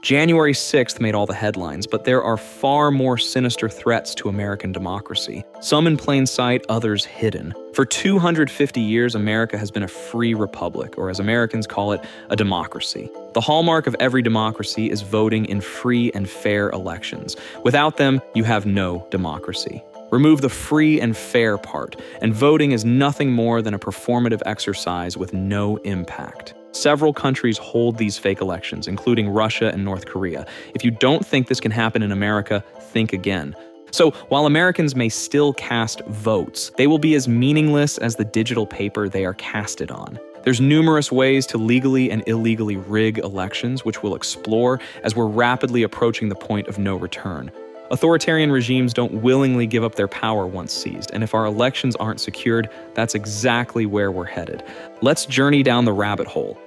January 6th made all the headlines, but there are far more sinister threats to American democracy. Some in plain sight, others hidden. For 250 years, America has been a free republic, or as Americans call it, a democracy. The hallmark of every democracy is voting in free and fair elections. Without them, you have no democracy. Remove the free and fair part, and voting is nothing more than a performative exercise with no impact. Several countries hold these fake elections, including Russia and North Korea. If you don't think this can happen in America, think again. So, while Americans may still cast votes, they will be as meaningless as the digital paper they are casted on. There's numerous ways to legally and illegally rig elections, which we'll explore as we're rapidly approaching the point of no return. Authoritarian regimes don't willingly give up their power once seized, and if our elections aren't secured, that's exactly where we're headed. Let's journey down the rabbit hole.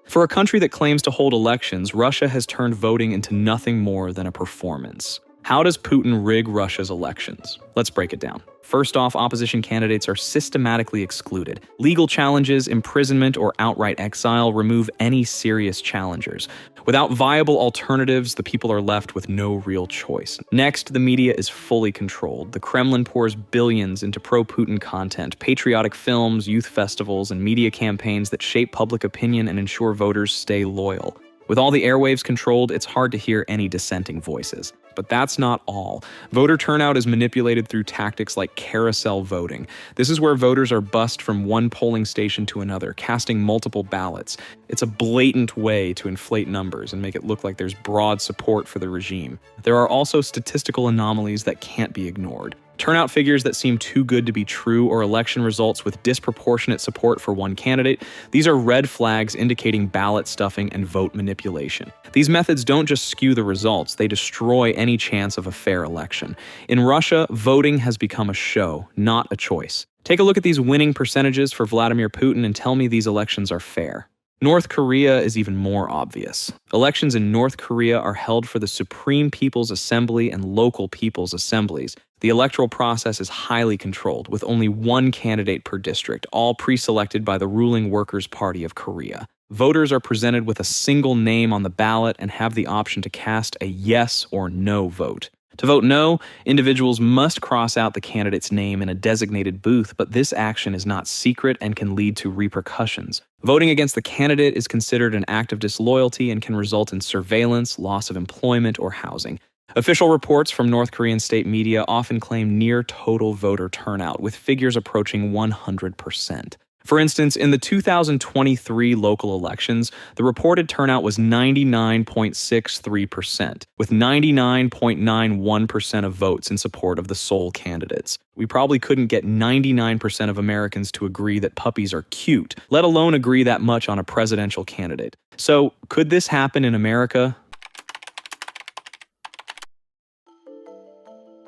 For a country that claims to hold elections, Russia has turned voting into nothing more than a performance. How does Putin rig Russia's elections? Let's break it down. First off, opposition candidates are systematically excluded. Legal challenges, imprisonment, or outright exile remove any serious challengers. Without viable alternatives, the people are left with no real choice. Next, the media is fully controlled. The Kremlin pours billions into pro-Putin content, patriotic films, youth festivals, and media campaigns that shape public opinion and ensure voters stay loyal. With all the airwaves controlled, it's hard to hear any dissenting voices. But that's not all. Voter turnout is manipulated through tactics like carousel voting. This is where voters are bussed from one polling station to another, casting multiple ballots. It's a blatant way to inflate numbers and make it look like there's broad support for the regime. There are also statistical anomalies that can't be ignored. Turnout figures that seem too good to be true or election results with disproportionate support for one candidate, these are red flags indicating ballot stuffing and vote manipulation. These methods don't just skew the results, they destroy any chance of a fair election. In Russia, voting has become a show, not a choice. Take a look at these winning percentages for Vladimir Putin and tell me these elections are fair. North Korea is even more obvious. Elections in North Korea are held for the Supreme People's Assembly and local people's assemblies. The electoral process is highly controlled, with only one candidate per district, all pre-selected by the ruling Workers' Party of Korea. Voters are presented with a single name on the ballot and have the option to cast a yes or no vote. To vote no, individuals must cross out the candidate's name in a designated booth, but this action is not secret and can lead to repercussions. Voting against the candidate is considered an act of disloyalty and can result in surveillance, loss of employment, or housing. Official reports from North Korean state media often claim near total voter turnout, with figures approaching 100%. For instance, in the 2023 local elections, the reported turnout was 99.63%, with 99.91% of votes in support of the sole candidates. We probably couldn't get 99% of Americans to agree that puppies are cute, let alone agree that much on a presidential candidate. So, could this happen in America?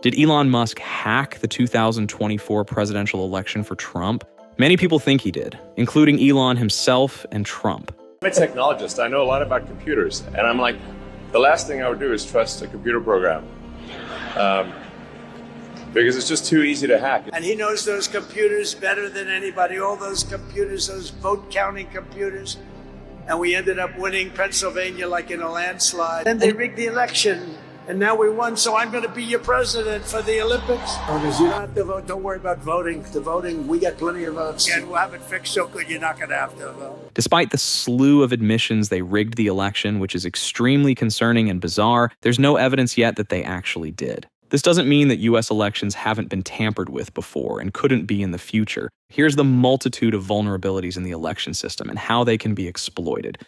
Did Elon Musk hack the 2024 presidential election for Trump? Many people think he did, including Elon himself and Trump. I'm a technologist. I know a lot about computers. And I'm like, the last thing I would do is trust a computer program. Because it's just too easy to hack. And he knows those computers better than anybody, all those computers, those vote counting computers. And we ended up winning Pennsylvania like in a landslide. And they rigged the election. And now we won, so I'm going to be your president for the Olympics. Because you don't have to vote. Don't worry about voting. The voting, we got plenty of votes. And we'll have it fixed so good you're not going to have to vote. Despite the slew of admissions they rigged the election, which is extremely concerning and bizarre, there's no evidence yet that they actually did. This doesn't mean that U.S. elections haven't been tampered with before and couldn't be in the future. Here's the multitude of vulnerabilities in the election system and how they can be exploited.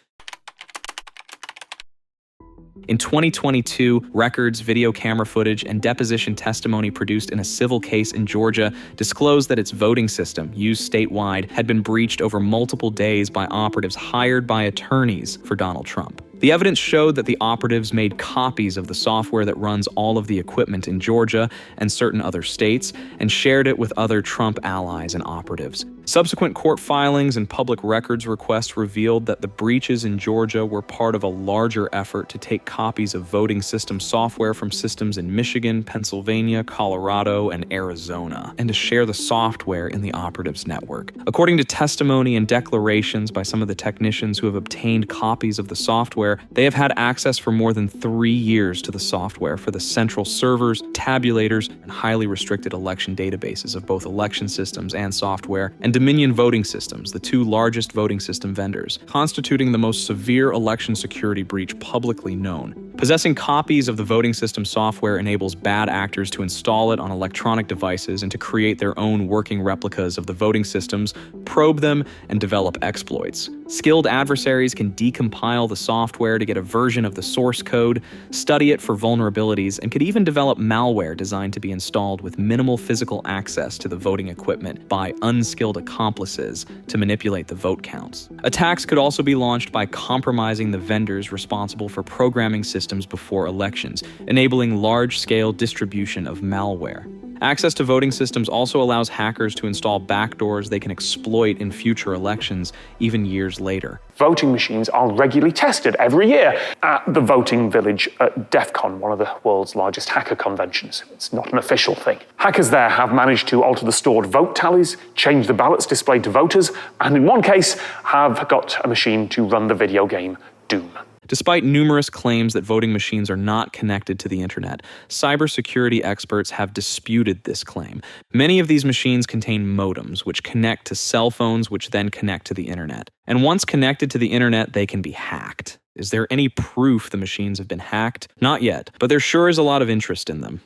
In 2022, records, video camera footage, and deposition testimony produced in a civil case in Georgia disclosed that its voting system, used statewide, had been breached over multiple days by operatives hired by attorneys for Donald Trump. The evidence showed that the operatives made copies of the software that runs all of the equipment in Georgia and certain other states and shared it with other Trump allies and operatives. Subsequent court filings and public records requests revealed that the breaches in Georgia were part of a larger effort to take copies of voting system software from systems in Michigan, Pennsylvania, Colorado, and Arizona, and to share the software in the operatives' network. According to testimony and declarations by some of the technicians who have obtained copies of the software, they have had access for more than 3 years to the software for the central servers, tabulators, and highly restricted election databases of both election systems and software, and Dominion Voting Systems, the two largest voting system vendors, constituting the most severe election security breach publicly known. Possessing copies of the voting system software enables bad actors to install it on electronic devices and to create their own working replicas of the voting systems, probe them, and develop exploits. Skilled adversaries can decompile the software to get a version of the source code, study it for vulnerabilities, and could even develop malware designed to be installed with minimal physical access to the voting equipment by unskilled accomplices to manipulate the vote counts. Attacks could also be launched by compromising the vendors responsible for programming systems before elections, enabling large-scale distribution of malware. Access to voting systems also allows hackers to install backdoors they can exploit in future elections, even years later. Voting machines are regularly tested every year at the Voting Village at DEF CON, one of the world's largest hacker conventions. It's not an official thing. Hackers there have managed to alter the stored vote tallies, change the ballots displayed to voters, and in one case have got a machine to run the video game Doom. Despite numerous claims that voting machines are not connected to the internet, cybersecurity experts have disputed this claim. Many of these machines contain modems, which connect to cell phones, which then connect to the internet. And once connected to the internet, they can be hacked. Is there any proof the machines have been hacked? Not yet, but there sure is a lot of interest in them.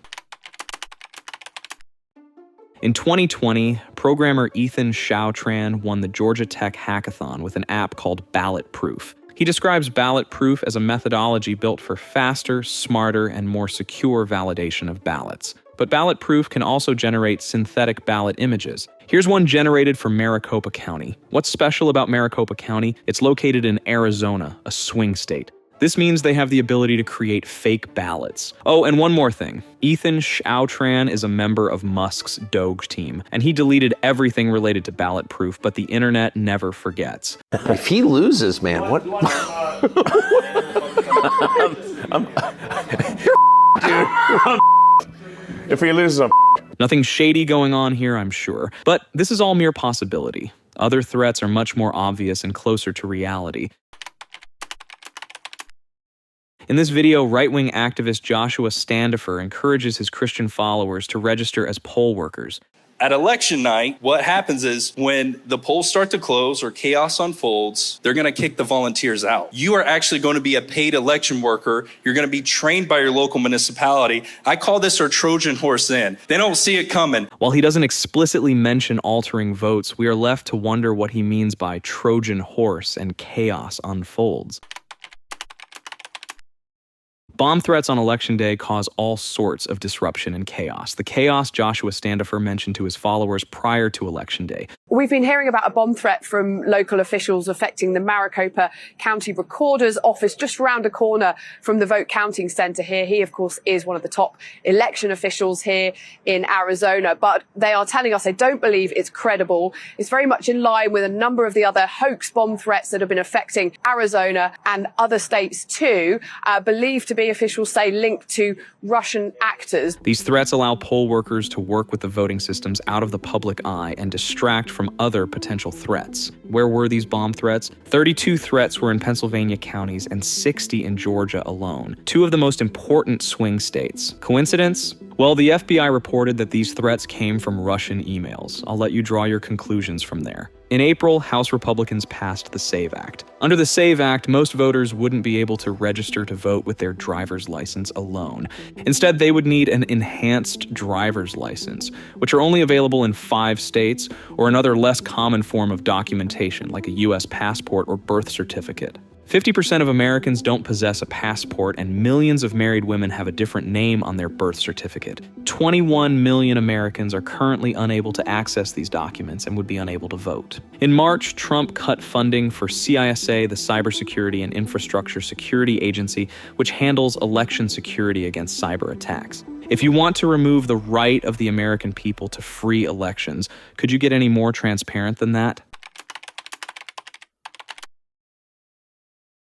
In 2020, programmer Ethan Chautran won the Georgia Tech Hackathon with an app called Ballot Proof. He describes ballot proof as a methodology built for faster, smarter, and more secure validation of ballots. But ballot proof can also generate synthetic ballot images. Here's one generated for Maricopa County. What's special about Maricopa County? It's located in Arizona, a swing state. This means they have the ability to create fake ballots. Oh, and one more thing. Ethan Chautran is a member of Musk's Doge team, and he deleted everything related to ballot proof, but the internet never forgets. If he loses, man, what? If he loses, I'm Nothing shady going on here, I'm sure. But this is all mere possibility. Other threats are much more obvious and closer to reality. In this video, right-wing activist Joshua Standifer encourages his Christian followers to register as poll workers. At election night, what happens is when the polls start to close or chaos unfolds, they're going to kick the volunteers out. You are actually going to be a paid election worker. You're going to be trained by your local municipality. I call this our Trojan horse in. They don't see it coming. While he doesn't explicitly mention altering votes, we are left to wonder what he means by Trojan horse and chaos unfolds. Bomb threats on Election Day cause all sorts of disruption and chaos. The chaos Joshua Standifer mentioned to his followers prior to Election Day. We've been hearing about a bomb threat from local officials affecting the Maricopa County Recorder's office just around a corner from the vote counting center here. He, of course, is one of the top election officials here in Arizona, but they are telling us they don't believe it's credible. It's very much in line with a number of the other hoax bomb threats that have been affecting Arizona and other states too, believed to be, officials say, linked to Russian actors. These threats allow poll workers to work with the voting systems out of the public eye and distract from other potential threats. Where were these bomb threats? 32 threats were in Pennsylvania counties and 60 in Georgia alone, two of the most important swing states. Coincidence? Well, the FBI reported that these threats came from Russian emails. I'll let you draw your conclusions from there. In April, House Republicans passed the SAVE Act. Under the SAVE Act, most voters wouldn't be able to register to vote with their driver's license alone. Instead, they would need an enhanced driver's license, which are only available in 5 states, or another less common form of documentation like a U.S. passport or birth certificate. 50% of Americans don't possess a passport, and millions of married women have a different name on their birth certificate. 21 million Americans are currently unable to access these documents and would be unable to vote. In March, Trump cut funding for CISA, the Cybersecurity and Infrastructure Security Agency, which handles election security against cyber attacks. If you want to remove the right of the American people to free elections, could you get any more transparent than that?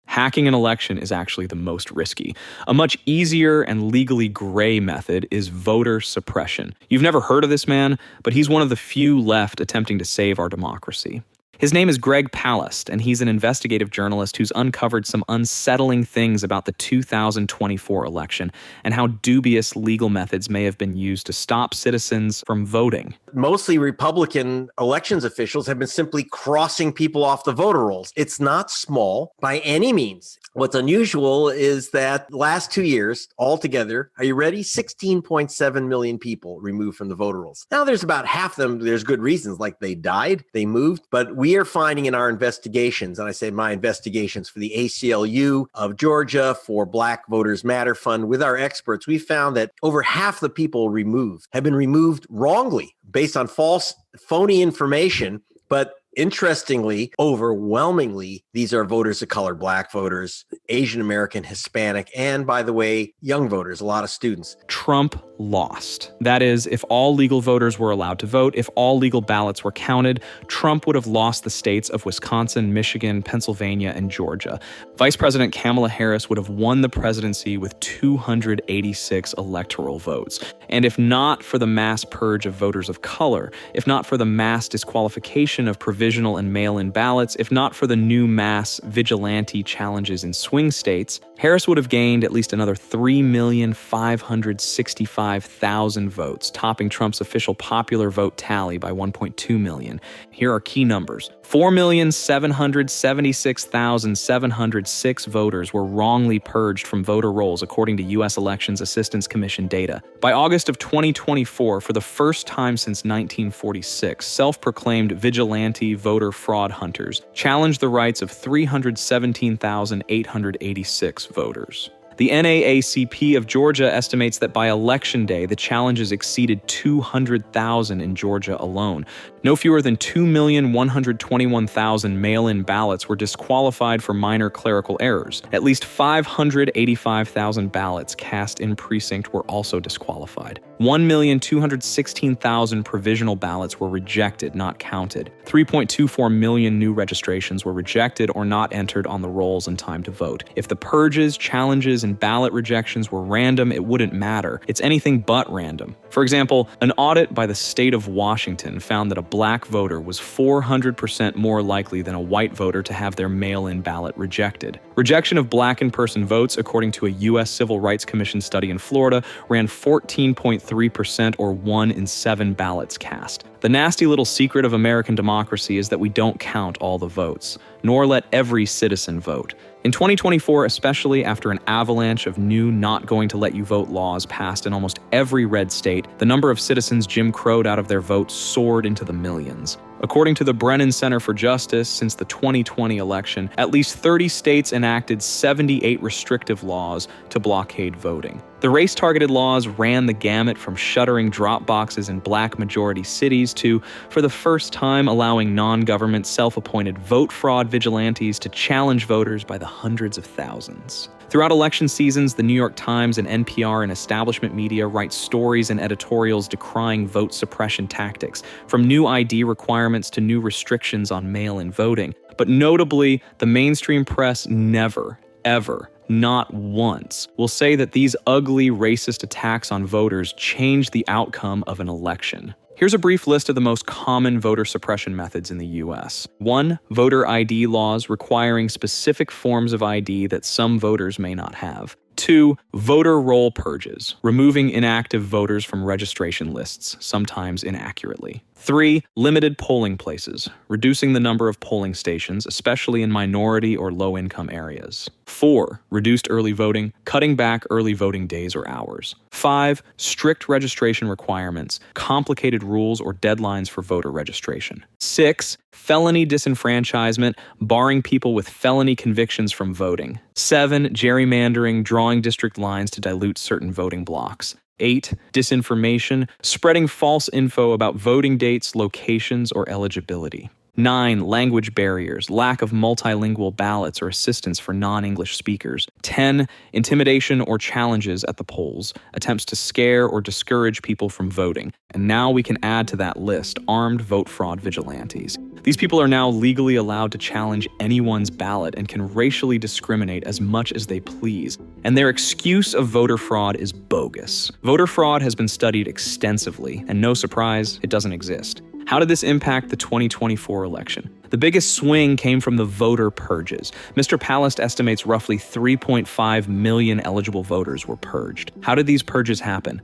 Hacking an election is actually the most risky. A much easier and legally gray method is voter suppression. You've never heard of this man, but he's one of the few left attempting to save our democracy. His name is Greg Palast, and he's an investigative journalist who's uncovered some unsettling things about the 2024 election and how dubious legal methods may have been used to stop citizens from voting. Mostly Republican elections officials have been simply crossing people off the voter rolls. It's not small by any means. What's unusual is that last 2 years, altogether, are you ready? 16.7 million people removed from the voter rolls. Now, there's about half of them, there's good reasons, like they died, they moved, but we are finding in our investigations, and I say my investigations for the ACLU of Georgia, for Black Voters Matter Fund, with our experts, we found that over half the people removed have been removed wrongly based on false, phony information, but interestingly, overwhelmingly, these are voters of color, Black voters, Asian American, Hispanic, and by the way, young voters, a lot of students. Trump lost. That is, if all legal voters were allowed to vote, if all legal ballots were counted, Trump would have lost the states of Wisconsin, Michigan, Pennsylvania, and Georgia. Vice President Kamala Harris would have won the presidency with 286 electoral votes. And if not for the mass purge of voters of color, if not for the mass disqualification of provisional and mail-in ballots, if not for the new mass vigilante challenges in swing states, Harris would have gained at least another 3,565,000 votes, topping Trump's official popular vote tally by 1.2 million. Here are key numbers. 4,776,706 voters were wrongly purged from voter rolls, according to U.S. Elections Assistance Commission data. By August of 2024, for the first time since 1946, self-proclaimed vigilante voter fraud hunters challenged the rights of 317,886 voters. The NAACP of Georgia estimates that by Election Day, the challenges exceeded 200,000 in Georgia alone. No fewer than 2,121,000 mail-in ballots were disqualified for minor clerical errors. At least 585,000 ballots cast in precinct were also disqualified. 1,216,000 provisional ballots were rejected, not counted. 3.24 million new registrations were rejected or not entered on the rolls in time to vote. If the purges, challenges, and ballot rejections were random, it wouldn't matter. It's anything but random. For example, an audit by the state of Washington found that a Black voter was 400% more likely than a white voter to have their mail-in ballot rejected. Rejection of Black in-person votes, according to a U.S. Civil Rights Commission study in Florida, ran 14.3%, or 1 in 7 ballots cast. The nasty little secret of American democracy is that we don't count all the votes, nor let every citizen vote. In 2024, especially after an avalanche of new not-going-to-let-you-vote laws passed in almost every red state, the number of citizens Jim Crowed out of their votes soared into the millions. According to the Brennan Center for Justice, since the 2020 election, at least 30 states enacted 78 restrictive laws to blockade voting. The race-targeted laws ran the gamut from shuttering drop boxes in Black-majority cities to, for the first time, allowing non-government self-appointed vote fraud vigilantes to challenge voters by the hundreds of thousands. Throughout election seasons, the New York Times and NPR and establishment media write stories and editorials decrying vote suppression tactics, from new ID requirements to new restrictions on mail-in voting. But notably, the mainstream press never, ever, not once, will say that these ugly racist attacks on voters changed the outcome of an election. Here's a brief list of the most common voter suppression methods in the U.S. 1. Voter ID laws requiring specific forms of ID that some voters may not have. 2. Voter roll purges, removing inactive voters from registration lists, sometimes inaccurately. 3. Limited polling places, reducing the number of polling stations, especially in minority or low-income areas. 4. Reduced early voting, cutting back early voting days or hours. 5. Strict registration requirements, complicated rules or deadlines for voter registration. 6. Felony disenfranchisement, barring people with felony convictions from voting. 7. Gerrymandering, drawing district lines to dilute certain voting blocks. 8. Disinformation, spreading false info about voting dates, locations, or eligibility. 9. Language barriers, lack of multilingual ballots or assistance for non-English speakers. 10. Intimidation or challenges at the polls, attempts to scare or discourage people from voting. And now we can add to that list armed vote fraud vigilantes. These people are now legally allowed to challenge anyone's ballot and can racially discriminate as much as they please. And their excuse of voter fraud is bogus. Voter fraud has been studied extensively, and no surprise, it doesn't exist. How did this impact the 2024 election? The biggest swing came from the voter purges. Mr. Palast estimates roughly 3.5 million eligible voters were purged. How did these purges happen?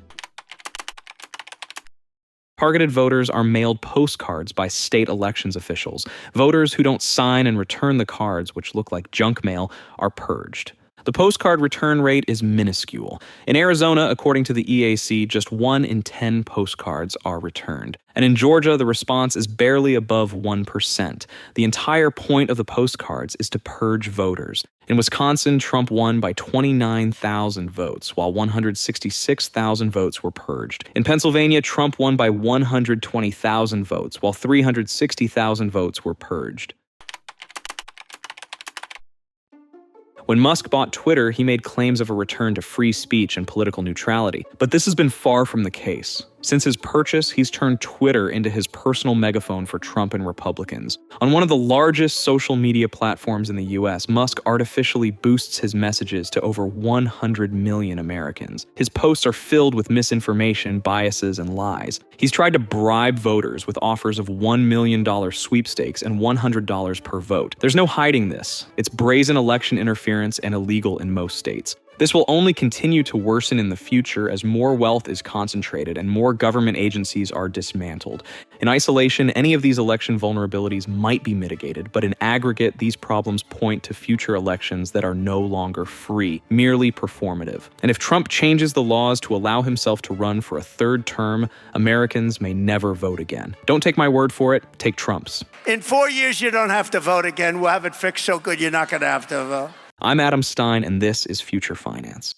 Targeted voters are mailed postcards by state elections officials. Voters who don't sign and return the cards, which look like junk mail, are purged. The postcard return rate is minuscule. In Arizona, according to the EAC, just 1 in 10 postcards are returned. And in Georgia, the response is barely above 1%. The entire point of the postcards is to purge voters. In Wisconsin, Trump won by 29,000 votes, while 166,000 votes were purged. In Pennsylvania, Trump won by 120,000 votes, while 360,000 votes were purged. When Musk bought Twitter, he made claims of a return to free speech and political neutrality. But this has been far from the case. Since his purchase, he's turned Twitter into his personal megaphone for Trump and Republicans. On one of the largest social media platforms in the US, Musk artificially boosts his messages to over 100 million Americans. His posts are filled with misinformation, biases, and lies. He's tried to bribe voters with offers of $1 million sweepstakes and $100 per vote. There's no hiding this. It's brazen election interference and illegal in most states. This will only continue to worsen in the future as more wealth is concentrated and more government agencies are dismantled. In isolation, any of these election vulnerabilities might be mitigated, but in aggregate, these problems point to future elections that are no longer free, merely performative. And if Trump changes the laws to allow himself to run for a third term, Americans may never vote again. Don't take my word for it, take Trump's. In 4 years, you don't have to vote again. We'll have it fixed so good you're not going to have to vote. I'm Adam Stein, and this is Future Finance.